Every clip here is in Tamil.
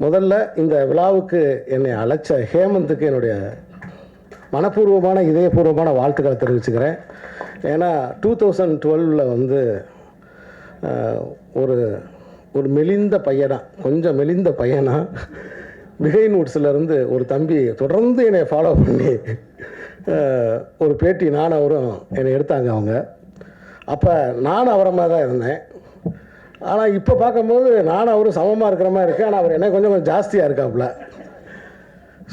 முதல்ல இந்த விழாவுக்கு என்னை அழைச்ச ஹேமந்துக்கு என்னுடைய மனப்பூர்வமான இதயபூர்வமான வாழ்த்துக்களை தெரிவிச்சுக்கிறேன். ஏன்னா 2012 வந்து ஒரு ஒரு மெலிந்த பையனா, கொஞ்சம் மெலிந்த பையனா பிஹைண்ட் வுட்ஸ்லேருந்து ஒரு தம்பி தொடர்ந்து என்னை ஃபாலோ பண்ணி ஒரு பேட்டி நானும் அவரும் என்னை எடுத்தாங்க. அவங்க அப்போ நானும் அவரை மாதிரி தான் இருந்தேன். ஆனால் இப்போ பார்க்கும்போது நானும் அவரும் சமமாக இருக்கிற மாதிரி இருக்குது. ஆனால் அவர் என்ன கொஞ்சம் ஜாஸ்தியாக இருக்காப்புல.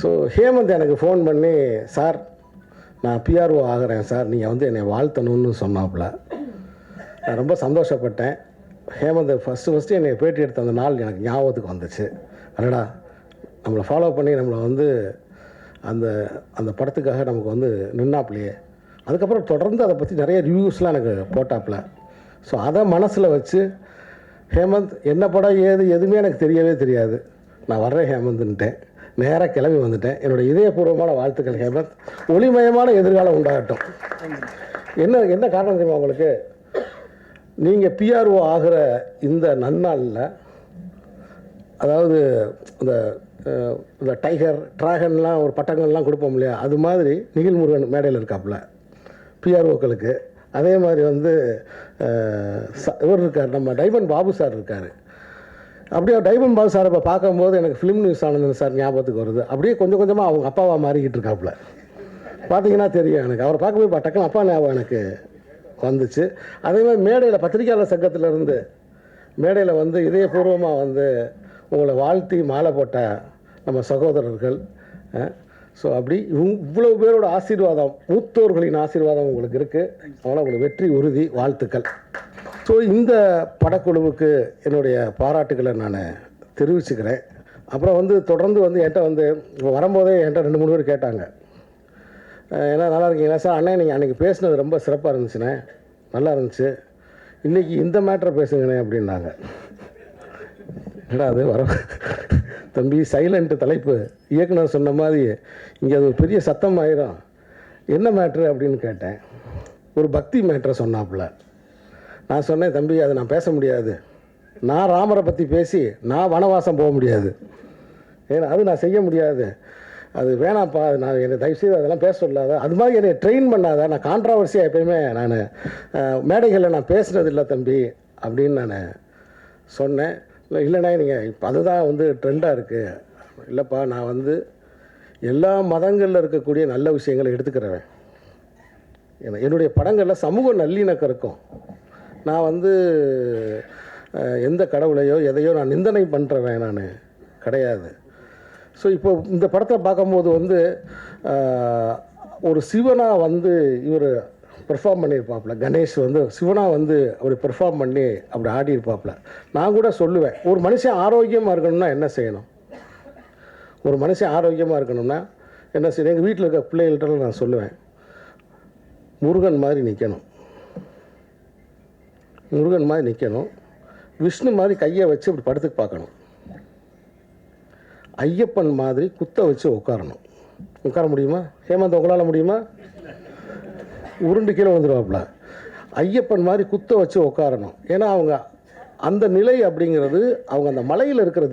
ஸோ ஹேமந்த் எனக்கு ஃபோன் பண்ணி, சார் நான் பிஆர்ஓ ஆகிறேன் சார், நீங்கள் வந்து என்னை வாழ்த்தணும்னு சொன்னாப்புல. நான் ரொம்ப சந்தோஷப்பட்டேன். ஹேமந்த் ஃபஸ்ட்டு என்னை பேட்டி எடுத்த அந்த நாள் எனக்கு ஞாபகத்துக்கு வந்துச்சு. அடடா, நம்மளை ஃபாலோ பண்ணி நம்மளை வந்து அந்த அந்த படத்துக்காக நமக்கு வந்து நின்னாப்புலையே. அதுக்கப்புறம் தொடர்ந்து அதை பற்றி நிறைய ரிவ்யூஸ்லாம் எனக்கு போட்டாப்புல. ஸோ அதை மனசில் வச்சு, ஹேமந்த் என்ன படம் எதுவுமே எனக்கு தெரியவே தெரியாது, நான் வர்றேன் ஹேமந்த்ன்ட்டேன். நேராக கிளம்பி வந்துட்டேன். என்னுடைய இதயபூர்வமான வாழ்த்துக்கள் ஹேமந்த். ஒளிமயமான எதிர்காலம் உண்டாகட்டும். என்ன காரணம் தெரியுமா உங்களுக்கு? நீங்கள் பிஆர்ஓ ஆகிற இந்த நன்னாளில், அதாவது இந்த டைகர் ட்ராகன்லாம் ஒரு பட்டங்கள்லாம் கொடுப்போம் இல்லையா, அது மாதிரி நிகில் முருகன் மேடையில் இருக்காப்புல பிஆர்ஓக்களுக்கு. அதே மாதிரி வந்து இவர் இருக்கார், நம்ம டைமண்ட் பாபு சார் இருக்கார். அப்படியே டைமண்ட் பாபு சார் இப்போ பார்க்கும்போது எனக்கு ஃபிலிம் நியூஸ் ஆனந்தன் சார் ஞாபகத்துக்கு வருது. அப்படியே கொஞ்சம் கொஞ்சமாக அவங்க அப்பாவாக மாறிக்கிட்டு இருக்காப்புல. பார்த்தீங்கன்னா தெரியும் எனக்கு. அவரை பார்க்கும்போது டக்குன்னு அப்பா ஞாபகம் எனக்கு வந்துச்சு. அதே மாதிரி மேடையில் பத்திரிகையாளர் சங்கத்திலேருந்து மேடையில் வந்து இதயபூர்வமாக வந்து உங்களை வாழ்த்தி மாலை போட்ட நம்ம சகோதரர்கள். ஸோ அப்படி இவ்வளோ பேரோட ஆசீர்வாதம், மூத்தோர்களின் ஆசீர்வாதம் உங்களுக்கு இருக்குது. அதனால் உங்களுக்கு வெற்றி உறுதி, வாழ்த்துக்கள். ஸோ இந்த படக்குழுவுக்கு என்னுடைய பாராட்டுக்களை நான் தெரிவிச்சுக்கிறேன். அப்புறம் வந்து தொடர்ந்து வந்து என்கிட்ட வந்து வரும்போதே என்கிட்ட 2-3 பேர் கேட்டாங்க, ஏன்னா நல்லா இருக்கீங்களா சார், அண்ணே நீங்கள் அன்றைக்கி பேசுனது ரொம்ப சிறப்பாக இருந்துச்சுண்ணே, நல்லா இருந்துச்சு, இன்றைக்கி இந்த மேட்ரை பேசுங்கண்ணே அப்படின்னாங்க. ஏடா அது வர தம்பி, சைலண்ட் தலைப்பு, இயக்குனர் சொன்ன மாதிரி இங்கே அது ஒரு பெரிய சத்தம் ஆயிரும், என்ன மேட்ரு அப்படின்னு கேட்டேன். ஒரு பக்தி மேட்ரை சொன்னாப்புல. நான் சொன்னேன், தம்பி அதை நான் பேச முடியாது, நான் ராமரை பற்றி பேசி நான் வனவாசம் போக முடியாது, ஏன்னா அது நான் செய்ய முடியாது, அது வேணாம்ப்பா, நான் என்னை தயவுசெய்து அதெல்லாம் பேச சொல்லாத, அது மாதிரி என்னை ட்ரெயின் பண்ணாத, நான் கான்ட்ராவர்சியாக எப்பயுமே நான் மேடைகளில் நான் பேசுனதில்லை தம்பி அப்படின்னு நான் சொன்னேன். இல்லைண்ணா நீங்கள் இப்போ அதுதான் வந்து ட்ரெண்டாக இருக்குது. இல்லைப்பா, நான் வந்து எல்லா மதங்களில் இருக்கக்கூடிய நல்ல விஷயங்களை எடுத்துக்கிறேன். என்னுடைய படங்களில் சமூக நல்லிணக்கம் இருக்கும். நான் வந்து எந்த கடவுளையோ எதையோ நான் நிந்தனை பண்ணுறவன் நான் கிடையாது. ஸோ இப்போ இந்த படத்தை பார்க்கும்போது வந்து ஒரு சிவனாக வந்து இவர் பெர்ஃபார்ம் பண்ணியிருப்பாப்புல. கணேஷ் வந்து சிவனாக வந்து அப்படி பெர்ஃபார்ம் பண்ணி அப்படி ஆடி இருப்பாப்புல. நான் கூட சொல்லுவேன், ஒரு மனுஷன் ஆரோக்கியமாக இருக்கணும்னா என்ன செய்யணும், ஒரு மனுஷன் ஆரோக்கியமாக இருக்கணும்னா என்ன செய்யணும். எங்கள் வீட்டில் இருக்க பிள்ளைகள்கிட்ட நான் சொல்லுவேன், முருகன் மாதிரி நிற்கணும், முருகன் மாதிரி நிற்கணும், விஷ்ணு மாதிரி கையை வச்சு இப்படி படுத்துக்கு பார்க்கணும், ஐயப்பன் மாதிரி குத்த வச்சு உட்காரணும். உட்கார முடியுமா ஹேமந்த்? உங்களால் முடியுமா? உருண்டு கீழே வந்துடுவாப்புல. ஐயப்பன் மாதிரி குத்த வச்சு உட்காரணும். ஏன்னா அவங்க அந்த நிலை அப்படிங்கிறது, அவங்க அந்த மலையில் இருக்கிற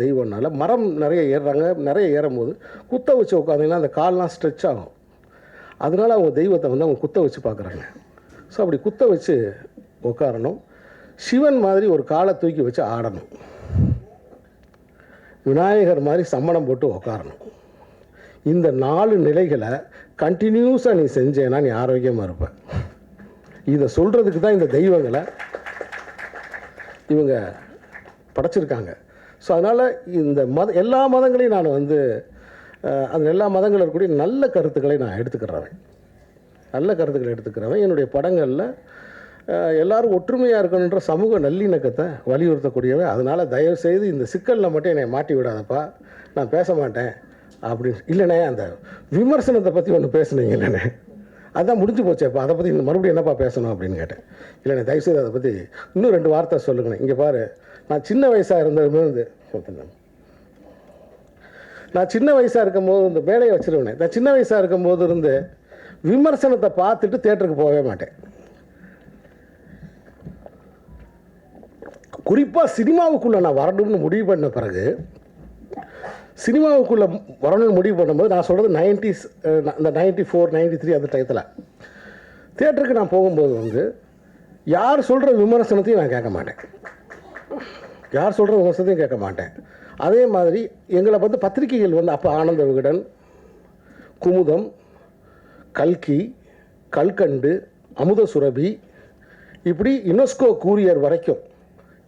தெய்வம்னால மரம் நிறைய ஏறுறாங்க. நிறைய ஏறும்போது குத்த வச்சு உட்காந்திங்கன்னா அந்த கால்லாம் ஸ்ட்ரெச் ஆகும். அதனால அவங்க தெய்வத்தை வந்து அவங்க குத்த வச்சு பார்க்குறாங்க. ஸோ அப்படி குத்த வச்சு உட்காரணும். சிவன் மாதிரி ஒரு காலை தூக்கி வச்சு ஆடணும். விநாயகர் மாதிரி சம்மணம் போட்டு உட்காரணும். இந்த 4 நிலைகளை கண்டினியூஸாக நீ செஞ்சேன்னா நீ ஆரோக்கியமாக இருப்ப. இதை சொல்கிறதுக்கு தான் இந்த தெய்வங்களை இவங்க படைச்சிருக்காங்க. ஸோ அதனால் இந்த எல்லா மதங்களையும் நான் வந்து அந்த எல்லா மதங்களில் இருக்கக்கூடிய நல்ல கருத்துக்களை நான் எடுத்துக்கிறவன். என்னுடைய படங்களில் எல்லோரும் ஒற்றுமையாக இருக்கணுன்ற சமூக நல்லிணக்கத்தை வலியுறுத்தக்கூடியவன். அதனால் தயவுசெய்து இந்த சிக்கலில் மட்டும் என்னை மாட்டி விடாதப்பா, நான் பேச மாட்டேன் அப்படின்னு. இல்லைண்ணே, அந்த விமர்சனத்தை பற்றி ஒன்று பேசுனீங்க இல்லைண்ணே, அதுதான் முடிஞ்சு போச்சேப்பா, அதை பற்றி மறுபடியும் என்னப்பா பேசணும் அப்படின்னு கேட்டேன். இல்லைண்ணே, தயவுசெய்து அதை பற்றி இன்னும் 2 வார்த்தை சொல்லுங்கண்ணே. இங்கே பாரு, நான் சின்ன வயசாக இருக்கும்போது இந்த மேடையை வச்சுருவேன். நான் சின்ன வயசாக இருக்கும்போது இருந்து விமர்சனத்தை பார்த்துட்டு தேட்டருக்கு போகவே மாட்டேன். குறிப்பாக சினிமாவுக்குள்ளே நான் வரணும்னு முடிவு பண்ண பிறகு, சினிமாவுக்குள்ளே வரணும்னு முடிவு பண்ணும்போது நான் சொல்கிறது 90s, இந்த 94, 93 அந்த டயத்தில் தியேட்டருக்கு நான் போகும்போது வந்து யார் சொல்கிற விமர்சனத்தையும் நான் கேட்க மாட்டேன். யார் சொல்கிற விமர்சனத்தையும் கேட்க மாட்டேன். அதே மாதிரி எங்களை வந்து பத்திரிகைகள் வந்து அப்போ ஆனந்த விகடன், குமுதம், கல்கி, கல்கண்டு, அமுத சுரபி, இப்படி யுனெஸ்கோ கூரியர் வரைக்கும்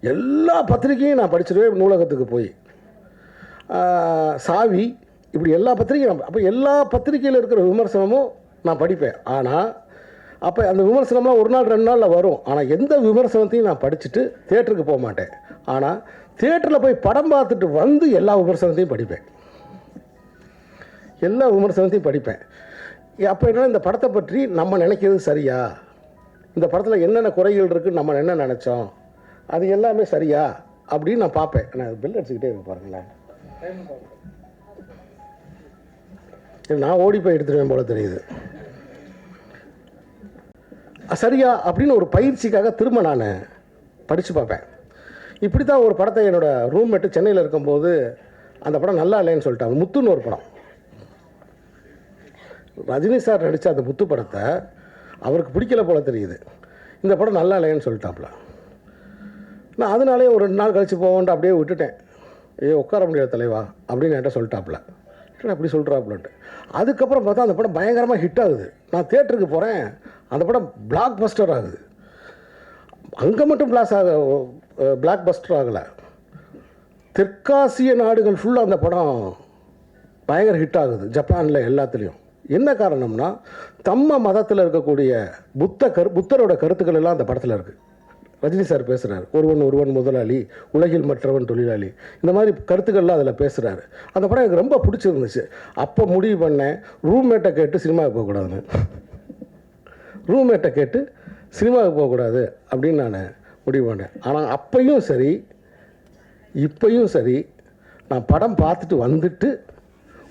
எல்லா பத்திரிகையும் நான் படிச்சிருவேன் நூலகத்துக்கு போய். சாவி, இப்படி எல்லா பத்திரிகையும். அப்போ எல்லா பத்திரிகையில் இருக்கிற விமர்சனமும் நான் படிப்பேன். ஆனால் அப்போ அந்த விமர்சனம்லாம் ஒரு நாள் 2 நாளில் வரும். ஆனால் எந்த விமர்சனத்தையும் நான் படிச்சுட்டு தியேட்டருக்கு போக மாட்டேன். ஆனால் தியேட்டரில் போய் படம் பார்த்துட்டு வந்து எல்லா விமர்சனத்தையும் படிப்பேன். எல்லா விமர்சனத்தையும் படிப்பேன். அப்போ என்னென்னா, இந்த படத்தை பற்றி நம்ம நினைக்கிறது சரியா, இந்த படத்தில் என்னென்ன குறைகள் இருக்குன்னு நம்ம என்ன நினச்சோம், அது எல்லாமே சரியா அப்படின்னு நான் பார்ப்பேன். நான் பெல் அடிச்சுக்கிட்டே இருக்க பாருங்களேன். நான் ஓடி போய் எடுத்துருவேன் போல தெரியுது. சரியா அப்படின்னு ஒரு பயிற்சிக்காக திரும்ப நான் படித்து பார்ப்பேன். இப்படி தான் ஒரு படத்தை என்னோடய ரூம்மேட்டு சென்னையில் இருக்கும்போது அந்த படம் நல்லா இல்லைன்னு சொல்லிட்டாங்க. முத்துன்னு ஒரு படம், ரஜினி சார் நடித்த அந்த முத்து படத்தை அவருக்கு பிடிக்கல போல தெரியுது. இந்த படம் நல்லா இல்லைன்னு சொல்லிட்டாப்புல. நான் அதனாலே ஒரு 2 நாள் கழித்து போவோன்ட்டு அப்படியே விட்டுட்டேன். உட்கார முடியாது தலைவா அப்படின்னு என்கிட்ட சொல்லிட்டாப்புல. அப்படி சொல்கிறாப்புலன்ட்டு. அதுக்கப்புறம் பார்த்தா அந்த படம் பயங்கரமாக ஹிட் ஆகுது. நான் தியேட்டருக்கு போகிறேன், அந்த படம் பிளாக் பஸ்டர் ஆகுது. அங்கே மட்டும் பிளாக் பஸ்டர் ஆகலை, தெற்காசிய நாடுகள் ஃபுல்லாக அந்த படம் பயங்கர ஹிட் ஆகுது, ஜப்பானில் எல்லாத்துலேயும். என்ன காரணம்னா, தம்ம மதத்தில் இருக்கக்கூடிய புத்தரோட கருத்துக்கள் எல்லாம் அந்த படத்தில் இருக்குது. ரஜினி சார் பேசுகிறார், ஒருவன் முதலாளி, உலகில் மற்றவன் தொழிலாளி, இந்த மாதிரி கருத்துக்கள்லாம் அதில் பேசுகிறாரு. அந்த படம் எனக்கு ரொம்ப பிடிச்சிருந்துச்சு. அப்போ முடிவு பண்ணேன், ரூம்மேட்டை கேட்டு சினிமாவுக்கு போகக்கூடாதுன்னு. ரூம்மேட்டை கேட்டு சினிமாவுக்கு போகக்கூடாது அப்படின்னு நான் முடிவு பண்ணேன். ஆனால் அப்பையும் சரி இப்பையும் சரி, நான் படம் பார்த்துட்டு வந்துட்டு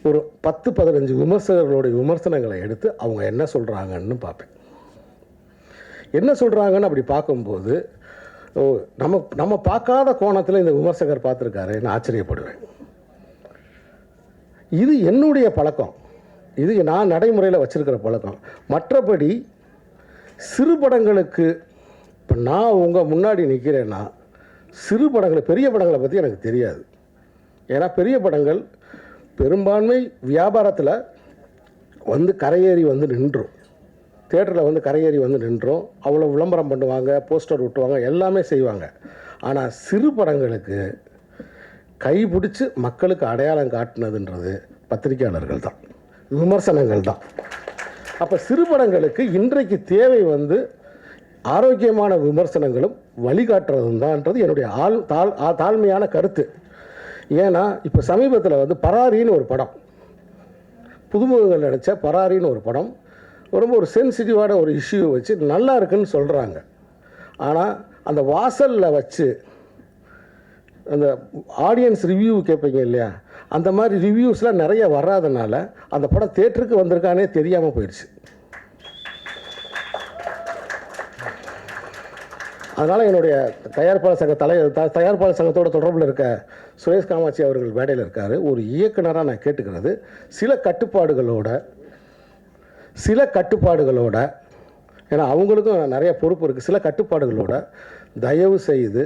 ஒரு 10-15 விமர்சகர்களுடைய விமர்சனங்களை எடுத்து அவங்க என்ன சொல்கிறாங்கன்னு பார்ப்பேன். என்ன சொல்கிறாங்கன்னு அப்படி பார்க்கும்போது நம்ம பார்க்காத கோணத்தில் இந்த விமர்சகர் பார்த்துருக்காருன்னு ஆச்சரியப்படுவேன். இது என்னுடைய பழக்கம், இது நான் நடைமுறையில் வச்சுருக்கிற பழக்கம். மற்றபடி சிறு படங்களுக்கு இப்போ நான் உங்கள் முன்னாடி நிற்கிறேன்னா, சிறு படங்களை, பெரிய படங்களை பற்றி எனக்கு தெரியாது. ஏன்னா பெரிய படங்கள் பெரும்பான்மை வியாபாரத்தில் வந்து கரையேறி வந்து நின்றும், தியேட்டரில் வந்து கரையேறி வந்து நின்றோம். அவ்வளோ விளம்பரம் பண்ணுவாங்க, போஸ்டர் விட்டுவாங்க, எல்லாமே செய்வாங்க. ஆனால் சிறு படங்களுக்கு கைப்பிடிச்சு மக்களுக்கு அடையாளம் காட்டினதுன்றது பத்திரிகையாளர்கள் தான், விமர்சனங்கள் தான். அப்போ சிறு படங்களுக்கு இன்றைக்கு தேவை வந்து ஆரோக்கியமான விமர்சனங்களும் வழிகாட்டுறதும் தான்ன்றது என்னுடைய தாழ்மையான கருத்து. ஏன்னா இப்போ சமீபத்தில் வந்து பராரின்னு ஒரு படம், புதுமுகங்கள் நடித்த பராரின்னு ஒரு படம், ரொம்ப ஒரு சென்சிட்டிவான ஒரு இஷ்யூவை வச்சு நல்லா இருக்குன்னு சொல்கிறாங்க. ஆனால் அந்த வாசலில் வச்சு அந்த ஆடியன்ஸ் ரிவ்யூ கேட்பீங்க இல்லையா, அந்த மாதிரி ரிவ்யூஸ்லாம் நிறைய வராதனால அந்த படம் தியேட்டருக்கு வந்திருக்கானே தெரியாமல் போயிடுச்சு. அதனால் என்னுடைய தயாரிப்பாளர் சங்க தயாரிப்பாளர் சங்கத்தோட தொடர்பில் இருக்க சுரேஷ் காமாட்சி அவர்கள் மேடையில் இருக்கார். ஒரு இயக்குனராக நான் கேட்டுக்கிறது, சில கட்டுப்பாடுகளோட, ஏன்னா அவங்களுக்கும் நிறைய பொறுப்பு இருக்குது, சில கட்டுப்பாடுகளோட தயவு செய்து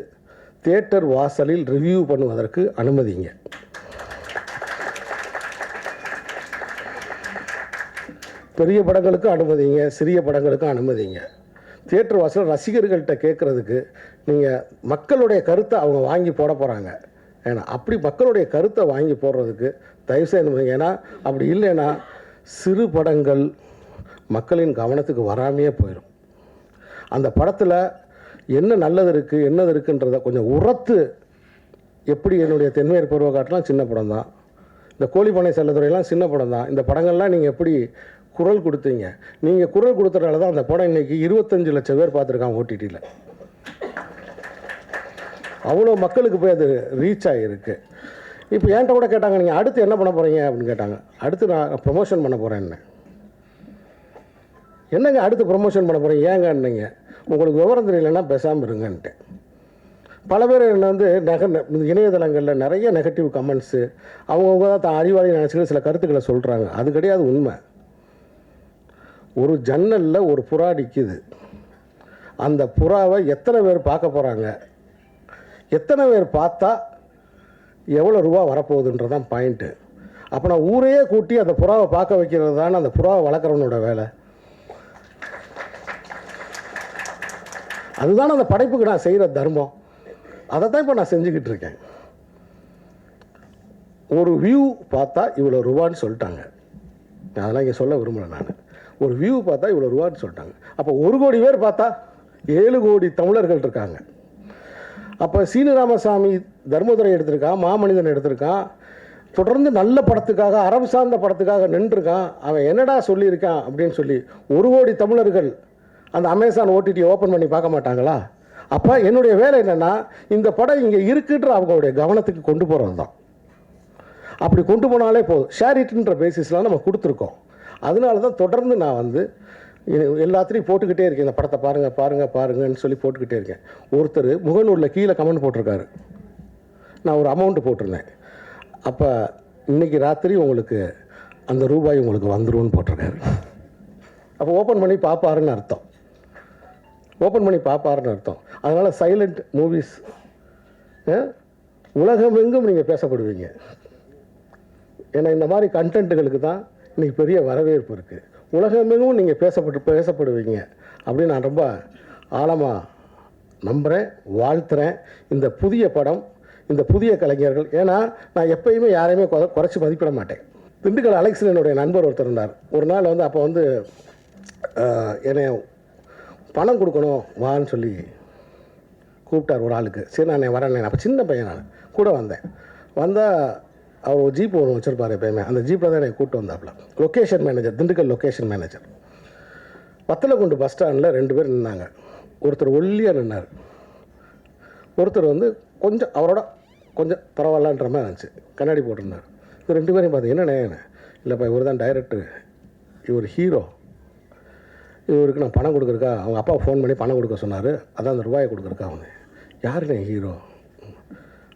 தியேட்டர் வாசலில் ரிவ்யூ பண்ணுவதற்கு அனுமதிங்க. பெரிய படங்களுக்கு அனுமதிங்க, சிறிய படங்களுக்கும் அனுமதிங்க. தியேட்டர் வாசல் ரசிகர்கள்ட்ட கேட்குறதுக்கு நீங்கள் மக்களுடைய கருத்தை அவங்க வாங்கி போட போகிறாங்க. ஏன்னா அப்படி மக்களுடைய கருத்தை வாங்கி போடுறதுக்கு தயவுசெய்து அனுமதிங்க. ஏன்னா அப்படி இல்லைன்னா சிறு படங்கள் மக்களின் கவனத்துக்கு வராமையே போயிடும். அந்த படத்தில் என்ன நல்லது இருக்குது என்னது இருக்குன்றதை கொஞ்சம் உரத்து, எப்படி என்னுடைய தென்மேற்கு பருவக்காட்டெலாம் சின்ன படம் தான், இந்த கோழிப்பனை செல்லத்துறையெல்லாம் சின்ன படம் தான், இந்த படங்கள்லாம் நீங்கள் எப்படி குரல் கொடுத்தீங்க, நீங்கள் குரல் கொடுத்தனால தான் அந்த படம் இன்றைக்கி 25 லட்சம் பேர் பார்த்துருக்காங்க ஓடிடியில். அவ்வளோ மக்களுக்கு போய் அது ரீச் ஆகிருக்கு. இப்போ என்கிட்ட கூட கேட்டாங்க, நீங்கள் அடுத்து என்ன பண்ண போகிறீங்க அப்படின்னு கேட்டாங்க. அடுத்து நான் ப்ரொமோஷன் பண்ண போகிறேன்னு. என்னங்க அடுத்து ப்ரொமோஷன் பண்ண போகிறீங்க ஏங்கன்னீங்க, உங்களுக்கு விவரம் தெரியலன்னா பேசாமல் இருங்கன்ட்டேன். பல பேர் என்ன வந்து இணையதளங்களில் நிறைய நெகட்டிவ் கமெண்ட்ஸு, அவங்கவுங்க தான் தான் அறிவாளி நினச்சிக்கிட்டு சில கருத்துக்களை சொல்கிறாங்க. அது கிடையாது உண்மை. ஒரு ஜன்னலில் ஒரு புறா நிற்கிது. அந்த புறாவை எத்தனை பேர் பார்க்க போகிறாங்க, எத்தனை பேர் பார்த்தா எவ்வளோ ரூபா வரப்போகுதுன்றதான் பாயிண்ட்டு. அப்போ நான் ஊரையே கூட்டி அந்த புறாவை பார்க்க வைக்கிறது தானே அந்த புறாவை வளர்க்குறவனோட வேலை. அதுதானே அந்த படைப்புக்கு நான் செய்கிற தர்மம். அதை தான் இப்போ நான் செஞ்சுக்கிட்டு இருக்கேன். ஒரு வியூ பார்த்தா இவ்வளோ ரூபான்னு சொல்லிட்டாங்க. அதெல்லாம் இங்கே சொல்ல விரும்பலை நான். ஒரு வியூ பார்த்தா இவ்வளோ ரூபான்னு சொல்லிட்டாங்க. அப்போ 1 கோடி பேர் பார்த்தா 7 கோடி தமிழர்கள் இருக்காங்க. அப்போ சீனு ராமசாமி தர்மதுரை எடுத்திருக்கான், மாமனிதன் எடுத்திருக்கான், தொடர்ந்து நல்ல படத்துக்காக, அறம் சார்ந்த படத்துக்காக நின்றுருக்கான். அவன் என்னடா சொல்லியிருக்கான் அப்படின்னு சொல்லி 1 கோடி தமிழர்கள் அந்த அமேசான் ஓடிடியை ஓப்பன் பண்ணி பார்க்க மாட்டாங்களா? அப்போ என்னுடைய வேலை என்னென்னா, இந்த படம் இங்கே இருக்குன்ற அவங்களுடைய கவனத்துக்கு கொண்டு போகிறது தான். அப்படி கொண்டு போனாலே போதும். ஷேர் இட்ன்ற பேசிஸ்லாம் நம்ம கொடுத்துருக்கோம். அதனால தான் தொடர்ந்து நான் வந்து எல்லாத்துலேயும் போட்டுக்கிட்டே இருக்கேன். இந்த படத்தை பாருங்கள் பாருங்கள் பாருங்கன்னு சொல்லி போட்டுக்கிட்டே இருக்கேன். ஒருத்தர் முகநூலில் கீழே கமெண்ட் போட்டிருக்காரு. நான் ஒரு அமௌண்ட்டு போட்டிருந்தேன். அப்போ இன்றைக்கி ராத்திரி உங்களுக்கு அந்த ரூபாய் உங்களுக்கு வந்துரும்னு போட்டிருக்காரு. அப்போ ஓப்பன் பண்ணி பார்ப்பாருன்னு அர்த்தம். ஓப்பன் பண்ணி பார்ப்பாருன்னு அர்த்தம். அதனால் சைலண்ட் மூவிஸ் உலகமெங்கும் நீங்கள் பேசப்படுவீங்க. ஏன்னா இந்த மாதிரி கண்டென்ட்டுகளுக்கு தான் இன்றைக்கி பெரிய வரவேற்பு இருக்குது. உலகமெங்கும் நீங்கள் பேசப்படுவீங்க அப்படின்னு நான் ரொம்ப ஆழமாக நம்புகிறேன், வாழ்த்துறேன். இந்த புதிய படம், இந்த புதிய கலைஞர்கள், ஏன்னா நான் எப்பயுமே யாரையுமே குறைச்சி மதிப்பிட மாட்டேன். திண்டுக்கல் அலெக்ஸ் என்னுடைய நண்பர் ஒருத்தர் இருந்தார். ஒரு நாள் வந்து அப்போ வந்து என்னை பணம் கொடுக்கணும் வான்னு சொல்லி கூப்பிட்டார் ஒரு ஆளுக்கு. சரி நான் வரேன். அப்போ சின்ன பையன் நான் கூட வந்தேன். வந்தால் அவர் ஒரு ஜீப் ஒன்று வச்சுருப்பார் எப்பயுமே. அந்த ஜீப்பில் தான் என்னை கூப்பிட்டு வந்தாப்புல. Location manager, Dindigul location manager. Vathalakundu bus ஸ்டாண்டில் 2 பேர் நின்னாங்க. ஒருத்தர் ஒல்லியாக நின்னார், ஒருத்தர் வந்து கொஞ்சம் அவரோட கொஞ்சம் பரவாயில்லன்ற மாதிரி இருந்துச்சு, கண்ணாடி போட்டிருந்தார். இது 2 பேரையும் பார்த்து என்னண்ணே, இல்லைப்பா இவர் தான் டைரக்டர், இவர் ஹீரோ, இவருக்கு நான் பணம் கொடுக்குறக்கா அவங்க அப்பா ஃபோன் பண்ணி பணம் கொடுக்க சொன்னார், அதான் அந்த ரூபாயை கொடுக்குறக்கா. அவங்க யாருண்ணே ஹீரோ?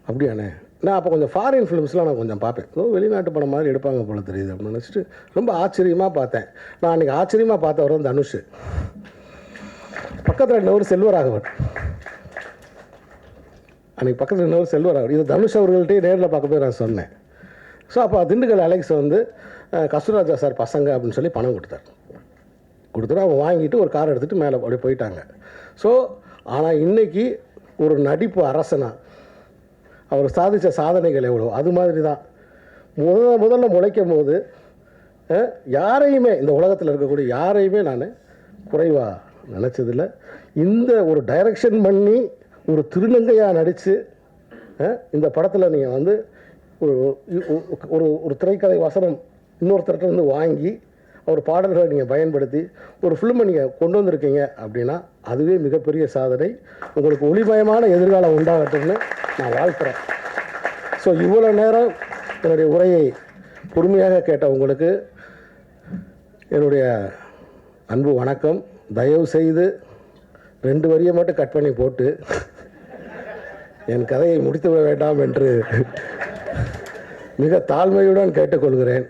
அப்படியாண்ணே. நான் அப்போ கொஞ்சம் ஃபாரின் ஃபிலிம்ஸ்லாம் நான் கொஞ்சம் பார்ப்பேன். வெளிநாட்டு படம் மாதிரி எடுப்பாங்க போல தெரியுது அப்படின்னு நினச்சிட்டு ரொம்ப ஆச்சரியமாக பார்த்தேன். நான் அன்றைக்கி ஆச்சரியமாக பார்த்தவர் வந்து தனுஷ். பக்கத்தில் இன்னொரு செல்வராகவன். அன்றைக்கி பக்கத்தில் இன்னொரு செல்வராகவன். இது தனுஷ் அவர்கள்ட்டே நேரில் பார்க்க போய் நான் சொன்னேன். ஸோ அப்போ திண்டுக்கல் அலெக்ஸ் வந்து கஸ்தூராஜா சார் பசங்க அப்படின்னு சொல்லி பணம் கொடுத்துட்டு அவங்க வாங்கிட்டு ஒரு கார் எடுத்துகிட்டு மேலே அப்படி போயிட்டாங்க. ஸோ ஆனால் இன்றைக்கி ஒரு நடிப்பு அரசனா அவர் சாதித்த சாதனைகள் எவ்வளோ, அது மாதிரி தான் முதல்ல முளைக்கும் போது யாரையுமே இந்த உலகத்தில் இருக்கக்கூடிய யாரையுமே நான் குறைவாக நினச்சதில்லை. இந்த ஒரு டைரக்ஷன் பண்ணி ஒரு திருநங்கையாக நடித்து இந்த படத்தில் நீங்கள் வந்து ஒரு ஒரு திரைக்கதை வசனம் இன்னொருத்தர்கிட்ட வந்து வாங்கி அவர் பாடல்களை நீங்கள் பயன்படுத்தி ஒரு ஃபிலிமை நீங்கள் கொண்டு வந்திருக்கீங்க அப்படின்னா அதுவே மிகப்பெரிய சாதனை. உங்களுக்கு ஒளிமயமான எதிர்காலம் உண்டாகட்டும்னு நான் வாழ்த்துறேன். ஸோ இவ்வளோ நேரம் என்னுடைய உரையை பொறுமையாக கேட்ட உங்களுக்கு என்னுடைய அன்பு வணக்கம். தயவு செய்து 2 வரியை மட்டும் கட் பண்ணி போட்டு என் கதையை முடித்து விட வேண்டாம் என்று மிக தாழ்மையுடன் கேட்டுக்கொள்கிறேன்.